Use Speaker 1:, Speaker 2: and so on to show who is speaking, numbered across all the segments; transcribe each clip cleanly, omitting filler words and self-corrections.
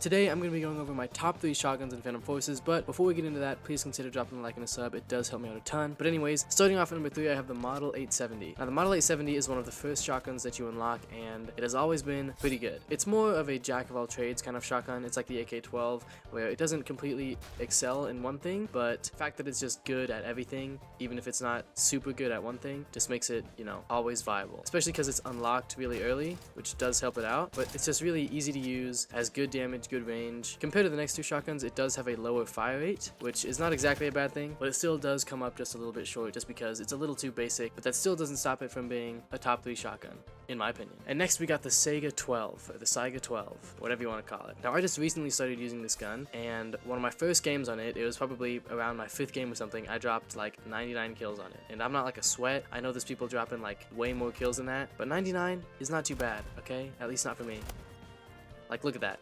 Speaker 1: Today I'm going to be going over my top 3 shotguns in Phantom Forces, but before we get into that, please consider dropping a like and a sub. It does help me out a ton. But anyways, starting off at number 3, I have the Model 870. Now the Model 870 is one of the first shotguns that you unlock, and it has always been pretty good. It's more of a jack of all trades kind of shotgun. It's like the AK-12, where it doesn't completely excel in one thing, but the fact that it's just good at everything, even if it's not super good at one thing, just makes it, always viable. Especially because it's unlocked really early, which does help it out, but it's just really easy to use, has good damage, good range. Compared to the next 2 shotguns, it does have a lower fire rate, which is not exactly a bad thing, but it still does come up just a little bit short just because it's a little too basic, but that still doesn't stop it from being a top 3 shotgun, in my opinion. And next we got the Saiga 12, or the Saiga 12, whatever you want to call it. Now I just recently started using this gun, and one of my first games on it, it was probably around my 5th game or something, I dropped like 99 kills on it. And I'm not like a sweat, I know there's people dropping like way more kills than that, but 99 is not too bad, okay? At least not for me. Like, look at that.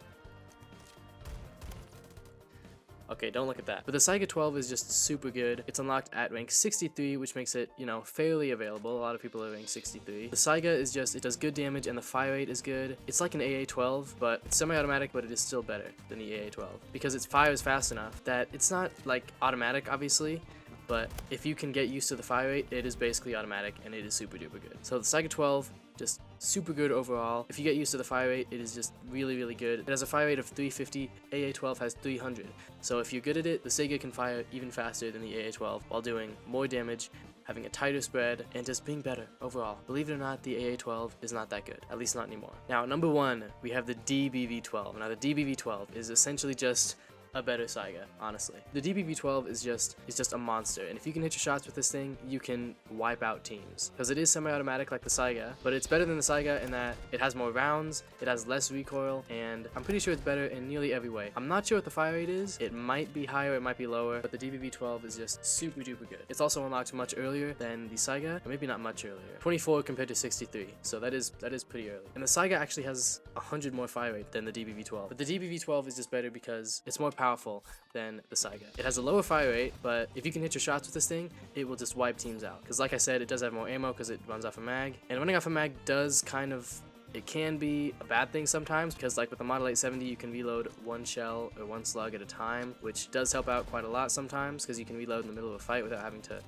Speaker 1: Okay, don't look at that. But the Saiga 12 is just super good. It's unlocked at rank 63, which makes it, fairly available. A lot of people are rank 63. The Saiga is just, it does good damage and the fire rate is good. It's like an AA-12, but it's semi-automatic, but it is still better than the AA-12 because it fires fast enough that it's not like automatic, obviously, but if you can get used to the fire rate, it is basically automatic and it is super duper good. So the Saiga 12, just super good overall. If you get used to the fire rate, it is just really, really good. It has a fire rate of 350, AA-12 has 300. So if you're good at it, the Saiga can fire even faster than the AA-12 while doing more damage, having a tighter spread, and just being better overall. Believe it or not, the AA-12 is not that good, at least not anymore. Now, number 1, we have the DBV-12. Now, the DBV-12 is essentially just a better Saiga, honestly. The DBV-12 is just a monster, and if you can hit your shots with this thing, you can wipe out teams. Because it is semi-automatic like the Saiga, but it's better than the Saiga in that it has more rounds, it has less recoil, and I'm pretty sure it's better in nearly every way. I'm not sure what the fire rate is. It might be higher, it might be lower, but the DBV-12 is just super duper good. It's also unlocked much earlier than the Saiga, or maybe not much earlier. 24 compared to 63, so that is pretty early. And the Saiga actually has 100 more fire rate than the DBV-12, but the DBV-12 is just better because it's more powerful than the Saiga. It has a lower fire rate, but if you can hit your shots with this thing, it will just wipe teams out. Because like I said, it does have more ammo because it runs off a mag, and running off a mag does it can be a bad thing sometimes, because like with the Model 870, you can reload 1 shell or 1 slug at a time, which does help out quite a lot sometimes, because you can reload in the middle of a fight without having to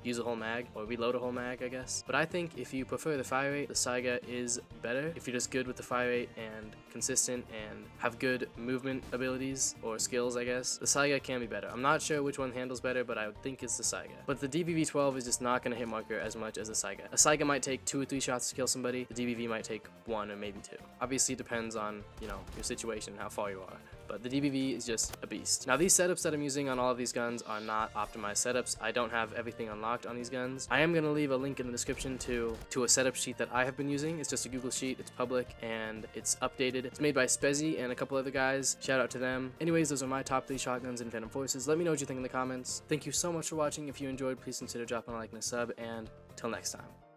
Speaker 1: use a whole mag, or reload a whole mag, I guess. But I think if you prefer the fire rate, the Saiga is better. If you're just good with the fire rate and consistent and have good movement abilities or skills, I guess, the Saiga can be better. I'm not sure which one handles better, but I would think it's the Saiga. But the DBV-12 is just not going to hit marker as much as the Saiga. A Saiga might take 2 or 3 shots to kill somebody. The DBV might take 1 or maybe 2. Obviously, it depends on, your situation, how far you are. But the DBV is just a beast. Now, these setups that I'm using on all of these guns are not optimized setups. I don't have everything unlocked on these guns. I am going to leave a link in the description to a setup sheet that I have been using. It's just a Google sheet. It's public and it's updated. It's made by Spezzy and a couple other guys. Shout out to them. Anyways, those are my top 3 shotguns in Phantom Forces. Let me know what you think in the comments. Thank you so much for watching. If you enjoyed, please consider dropping a like and a sub, and till next time.